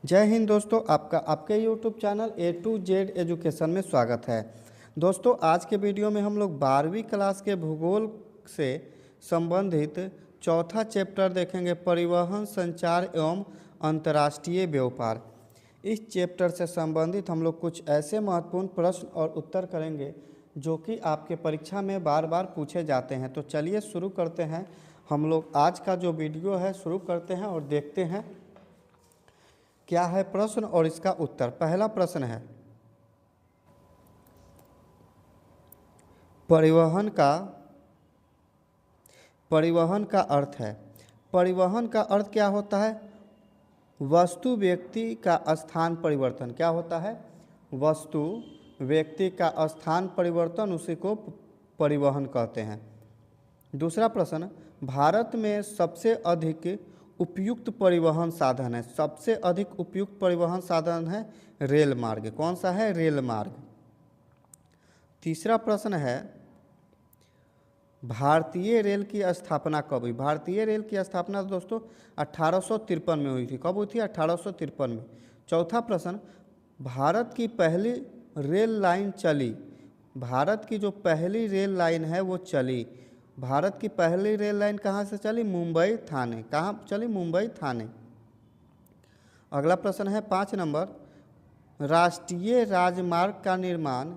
जय हिंद दोस्तों, आपका आपके YouTube channel A to Z education में स्वागत है। दोस्तों, आज के वीडियो में हम लोग 12वीं क्लास के भूगोल से संबंधित चौथा चैप्टर देखेंगे, परिवहन, संचार एवं अंतर्राष्ट्रीय व्यापार। इस चैप्टर से संबंधित हम लोग कुछ ऐसे महत्वपूर्ण प्रश्न और उत्तर करेंगे जो कि आपके परीक्षा में बार बार पूछे जाते हैं। तो चलिए शुरू करते हैं। हम लोग आज का जो वीडियो है शुरू करते हैं और देखते हैं क्या है प्रश्न और इसका उत्तर। पहला प्रश्न है, परिवहन का अर्थ है। परिवहन का अर्थ क्या होता है? वस्तु व्यक्ति का स्थान परिवर्तन। क्या होता है? वस्तु व्यक्ति का स्थान परिवर्तन, उसी को परिवहन कहते हैं। दूसरा प्रश्न, भारत में सबसे अधिक उपयुक्त परिवहन साधन है। सबसे अधिक उपयुक्त परिवहन साधन है रेल मार्ग। कौन सा है? रेल मार्ग। तीसरा प्रश्न है, भारतीय रेल की स्थापना कब हुई? भारतीय रेल की स्थापना दोस्तों 1853 में हुई थी। कब हुई थी? 1853 में। चौथा प्रश्न, भारत की पहली रेल लाइन चली। भारत की जो पहली रेल लाइन है वो चली। भारत की पहली रेल लाइन कहाँ से चली? मुंबई थाने। कहाँ चली? मुंबई थाने। अगला प्रश्न है 5 नंबर, राष्ट्रीय राजमार्ग का निर्माण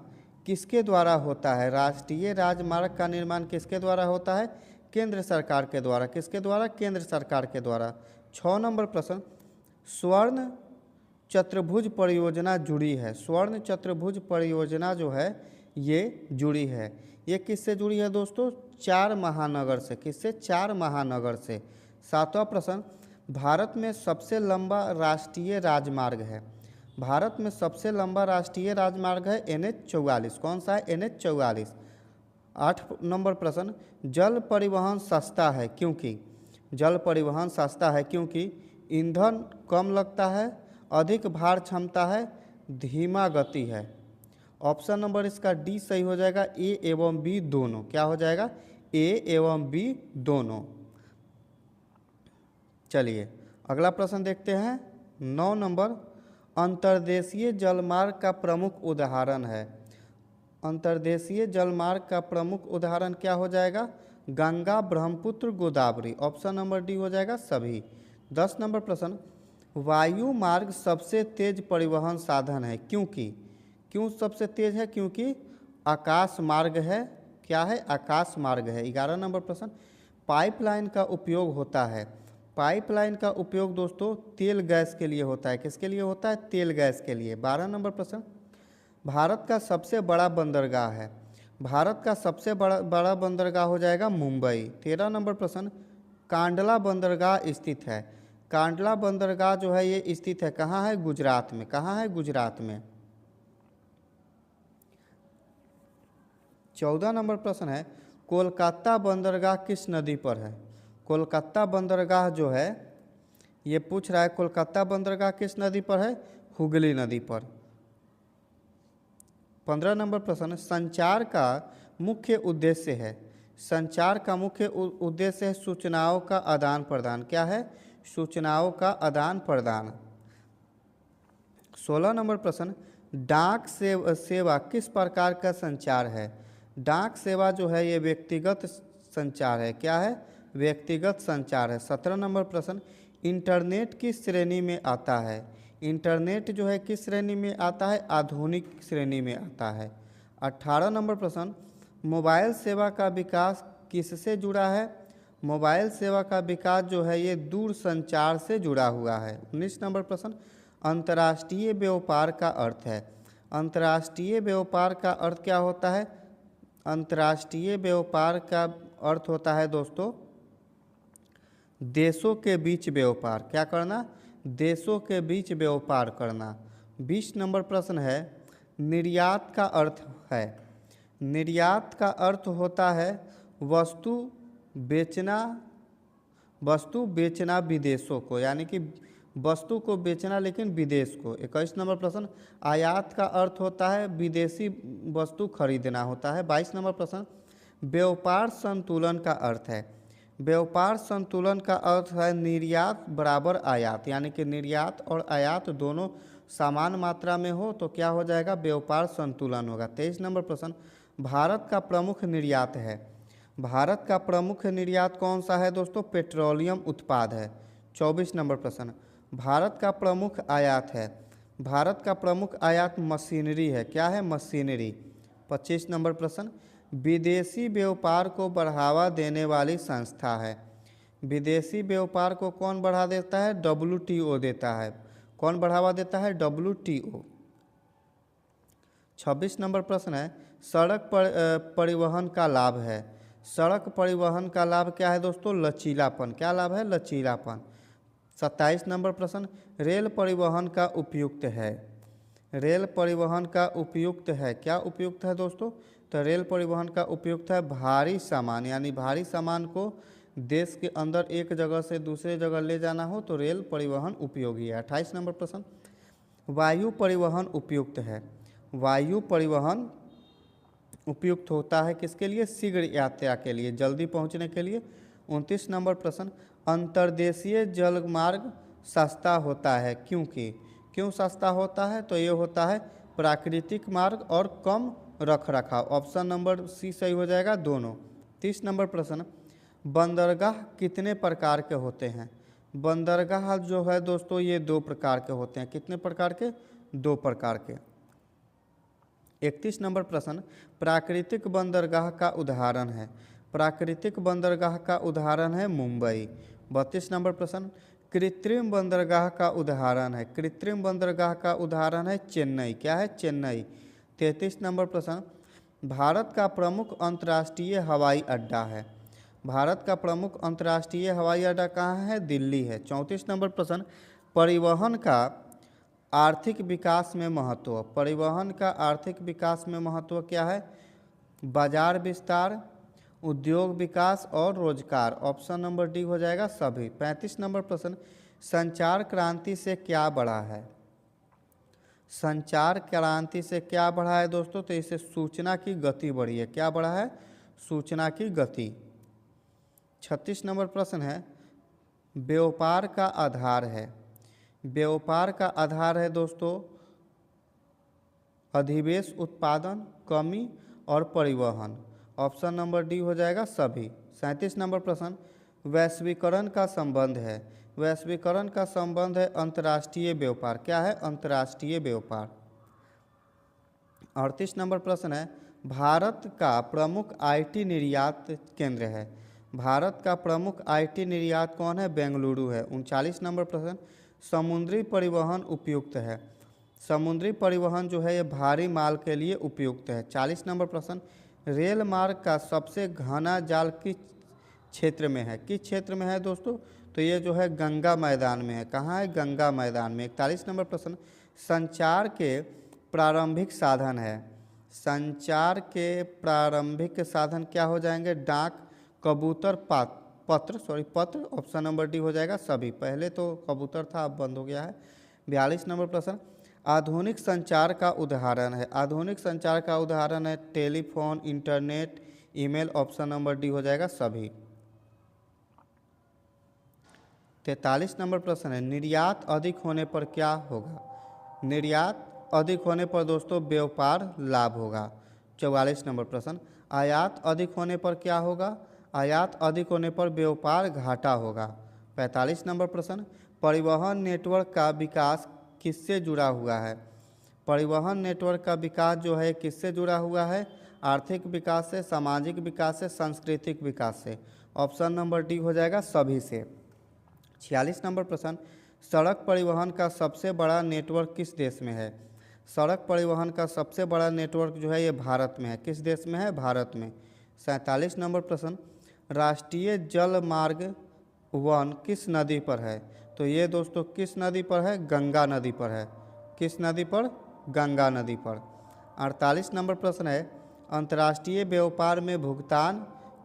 किसके द्वारा होता है? राष्ट्रीय राजमार्ग का निर्माण किसके द्वारा होता है? केंद्र सरकार के द्वारा। किसके द्वारा? केंद्र सरकार के द्वारा। 6 नंबर प्रश्न, स्वर्ण चतुर्भुज परियोजना जुड़ी है। स्वर्ण चतुर्भुज परियोजना जो है ये जुड़ी है। ये किससे जुड़ी है दोस्तों? 4 महानगर से। किससे? 4 महानगर से। 7वां प्रश्न, भारत में सबसे लंबा राष्ट्रीय राजमार्ग है। भारत में सबसे लंबा राष्ट्रीय राजमार्ग है NH-44। कौन सा है? NH-44। 8 नंबर प्रश्न, जल परिवहन सस्ता है क्योंकि? जल परिवहन सस्ता है क्योंकि ईंधन कम लगता है, अधिक भार क्षमता है, धीमा गति है। ऑप्शन नंबर इसका डी सही हो जाएगा, ए एवं बी दोनों। क्या हो जाएगा? ए एवं बी दोनों। चलिए अगला प्रश्न देखते हैं। 9 नंबर, अंतर्देशीय जलमार्ग का प्रमुख उदाहरण है। अंतर्देशीय जलमार्ग का प्रमुख उदाहरण क्या हो जाएगा? Ganga, Brahmaputra, Godavari. Option number D हो जाएगा सभी। 10 नंबर प्रश्न, वायु मार्ग सबसे तेज परिवहन साधन है क्योंकि? क्यों सबसे तेज है? क्योंकि आकाश मार्ग है। क्या है? आकाश मार्ग है। 11 नंबर प्रश्न, पाइपलाइन का उपयोग होता है। पाइपलाइन का उपयोग दोस्तों तेल गैस के लिए होता है। किसके लिए होता है? तेल गैस के लिए। 12 नंबर प्रश्न, भारत का सबसे बड़ा बंदरगाह है। भारत का सबसे बड़ा बंदरगाह हो जाएगा मुंबई। 13 नंबर प्रश्न, कांडला बंदरगाह स्थित है। कांडला बंदरगाह जो है ये स्थित है कहाँ है? गुजरात में। कहाँ है? गुजरात में। 14 नंबर प्रश्न है, कोलकाता बंदरगाह किस नदी पर है? कोलकाता बंदरगाह जो है ये पूछ रहा है, कोलकाता बंदरगाह किस नदी पर है? हुगली नदी पर। 15 नंबर प्रश्न, संचार का मुख्य उद्देश्य है। संचार का मुख्य उद्देश्य है सूचनाओं का आदान प्रदान। क्या है? सूचनाओं का आदान प्रदान। 16 नंबर प्रश्न, डाक सेवा किस प्रकार का संचार है? डाक सेवा जो है ये व्यक्तिगत संचार है। क्या है? व्यक्तिगत संचार है। 17 नंबर प्रश्न, इंटरनेट किस श्रेणी में आता है? इंटरनेट जो है किस श्रेणी में आता है? आधुनिक श्रेणी में आता है। 18 नंबर प्रश्न, मोबाइल सेवा का विकास किससे जुड़ा है? मोबाइल सेवा का विकास जो है ये दूर संचार से जुड़ा हुआ है। 19 नंबर प्रश्न, अंतर्राष्ट्रीय व्यापार का अर्थ है। अंतर्राष्ट्रीय व्यापार का अर्थ क्या होता है? अंतर्राष्ट्रीय व्यापार का अर्थ होता है दोस्तों देशों के बीच व्यापार। क्या करना? देशों के बीच व्यापार करना। 20 नंबर प्रश्न है, निर्यात का अर्थ है। निर्यात का अर्थ होता है वस्तु बेचना विदेशों को, यानी कि वस्तु को बेचना लेकिन विदेश को। 21 नंबर प्रश्न, आयात का अर्थ होता है विदेशी वस्तु खरीदना होता है। 22 नंबर प्रश्न, व्यापार संतुलन का अर्थ है। व्यापार संतुलन का अर्थ है निर्यात बराबर आयात, यानी कि निर्यात और आयात दोनों समान मात्रा में हो तो क्या हो जाएगा, व्यापार संतुलन होगा। 23 नंबर प्रश्न, भारत का प्रमुख निर्यात है। भारत का प्रमुख निर्यात कौन सा है दोस्तों, पेट्रोलियम उत्पाद है। 24 नंबर प्रश्न, भारत का प्रमुख आयात है। भारत का प्रमुख आयात मशीनरी है। क्या है, मशीनरी। 25 नंबर प्रश्न, विदेशी व्यापार को बढ़ावा देने वाली संस्था है। विदेशी व्यापार को कौन बढ़ा देता है, WTO देता है। कौन बढ़ावा देता है, WTO। 26 नंबर प्रश्न है, सड़क परिवहन का लाभ है। सड़क परिवहन का लाभ क्या है दोस्तों, लचीलापन। क्या लाभ है, लचीलापन। 27 नंबर प्रश्न, रेल परिवहन का उपयुक्त है। रेल परिवहन का उपयुक्त है। क्या उपयुक्त है दोस्तों, तो रेल परिवहन का उपयुक्त है भारी सामान, यानी भारी सामान को देश के अंदर एक जगह से दूसरे जगह ले जाना हो तो रेल परिवहन उपयोगी है। 28 नंबर प्रश्न, वायु परिवहन उपयुक्त है। वायु परिवहन उपयुक्त होता है किसके लिए, शीघ्र यात्रा के लिए, जल्दी पहुंचने के लिए। 29 नंबर प्रश्न, अंतर्देशीय जलमार्ग सस्ता होता है क्योंकि, क्यों सस्ता होता है, तो ये होता है प्राकृतिक मार्ग और कम रख रखाव। ऑप्शन नंबर सी सही हो जाएगा, दोनों। 30 नंबर प्रश्न, बंदरगाह कितने प्रकार के होते हैं। बंदरगाह जो है दोस्तों ये 2 प्रकार के होते हैं। कितने प्रकार के, 2 प्रकार के। 31 नंबर प्रश्न, प्राकृतिक बंदरगाह का उदाहरण है। प्राकृतिक बंदरगाह का उदाहरण है मुंबई। 32 नंबर प्रश्न, कृत्रिम बंदरगाह का उदाहरण है। कृत्रिम बंदरगाह का उदाहरण है चेन्नई। क्या है, चेन्नई। 33 नंबर प्रश्न, भारत का प्रमुख अंतर्राष्ट्रीय हवाई अड्डा है। भारत का प्रमुख अंतर्राष्ट्रीय हवाई अड्डा कहाँ है, दिल्ली है। 34 नंबर प्रश्न, परिवहन का आर्थिक विकास में महत्व। परिवहन का आर्थिक विकास में महत्व क्या है, बाजार विस्तार, उद्योग विकास और रोजगार। ऑप्शन नंबर डी हो जाएगा सभी। 35 नंबर प्रश्न, संचार क्रांति से क्या बढ़ा है। संचार क्रांति से क्या बढ़ा है दोस्तों, तो इससे सूचना की गति बढ़ी है। क्या बढ़ा है, सूचना की गति। 36 नंबर प्रश्न है, व्यापार का आधार है। व्यापार का आधार है दोस्तों अधिशेष उत्पादन, कमी और परिवहन। ऑप्शन नंबर डी हो जाएगा सभी। 37 नंबर प्रश्न, वैश्वीकरण का संबंध है। वैश्वीकरण का संबंध है अंतर्राष्ट्रीय व्यापार। क्या है, अंतर्राष्ट्रीय व्यापार। 38 नंबर प्रश्न है, भारत का प्रमुख आईटी निर्यात केंद्र है। भारत का प्रमुख आईटी निर्यात कौन है, बेंगलुरु है। 39 नंबर प्रश्न, समुद्री परिवहन उपयुक्त है। समुद्री परिवहन जो है ये भारी माल के लिए उपयुक्त है। 40 नंबर प्रश्न, रेल मार्ग का सबसे घना जाल किस क्षेत्र में है। किस क्षेत्र में है दोस्तों, तो ये जो है गंगा मैदान में है। कहाँ है, गंगा मैदान में। 41 नंबर प्रश्न, संचार के प्रारंभिक साधन है। संचार के प्रारंभिक साधन क्या हो जाएंगे, डाक, कबूतर, पत्र। ऑप्शन नंबर डी हो जाएगा सभी। पहले तो कबूतर था, अब बंद हो गया है। 42 नंबर प्रश्न, आधुनिक संचार का उदाहरण है। आधुनिक संचार का उदाहरण है telephone, internet, email. Option number D हो जाएगा सभी। 43 नंबर प्रश्न है, निर्यात अधिक होने पर क्या होगा। निर्यात अधिक होने पर दोस्तों व्यापार लाभ होगा। 44 नंबर प्रश्न, आयात अधिक होने पर क्या होगा। आयात अधिक होने पर व्यापार घाटा होगा। 45 नंबर प्रश्न, परिवहन नेटवर्क का विकास किससे जुड़ा हुआ है। परिवहन नेटवर्क का विकास जो है किससे जुड़ा हुआ है, आर्थिक विकास से, सामाजिक विकास से, सांस्कृतिक विकास से। ऑप्शन नंबर डी हो जाएगा सभी से। 46 नंबर प्रश्न, सड़क परिवहन का सबसे बड़ा नेटवर्क किस देश में है। सड़क परिवहन का सबसे बड़ा नेटवर्क जो है ये भारत में है। किस देश में है, भारत में। 47 नंबर प्रश्न, राष्ट्रीय जल मार्ग 1 किस नदी पर है। तो ये दोस्तों किस नदी पर है, गंगा नदी पर है। किस नदी पर, गंगा नदी पर। 48 नंबर प्रश्न है, अंतर्राष्ट्रीय व्यापार में भुगतान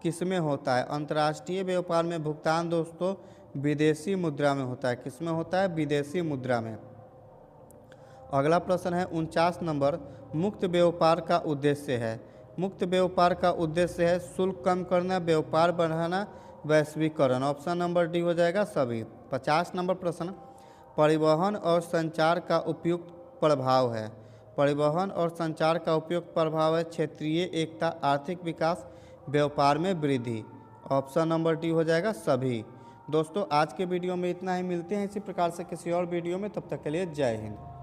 किस में होता है। अंतर्राष्ट्रीय व्यापार में भुगतान दोस्तों विदेशी मुद्रा में होता है। किस में होता है, विदेशी मुद्रा में। अगला प्रश्न है 49 नंबर, मुक्त व्यापार का उद्देश्य है। मुक्त व्यापार का उद्देश्य है शुल्क कम करना, व्यापार बढ़ाना वैश्वीकरण। ऑप्शन नंबर डी हो जाएगा सभी। 50 नंबर प्रश्न, परिवहन और संचार का उपयुक्त प्रभाव है। परिवहन और संचार का उपयुक्त प्रभाव है क्षेत्रीय एकता, आर्थिक विकास, व्यापार में वृद्धि। ऑप्शन नंबर डी हो जाएगा सभी। दोस्तों आज के वीडियो में इतना ही, मिलते हैं इसी प्रकार से किसी और वीडियो में, तब तक के लिए जय हिंद।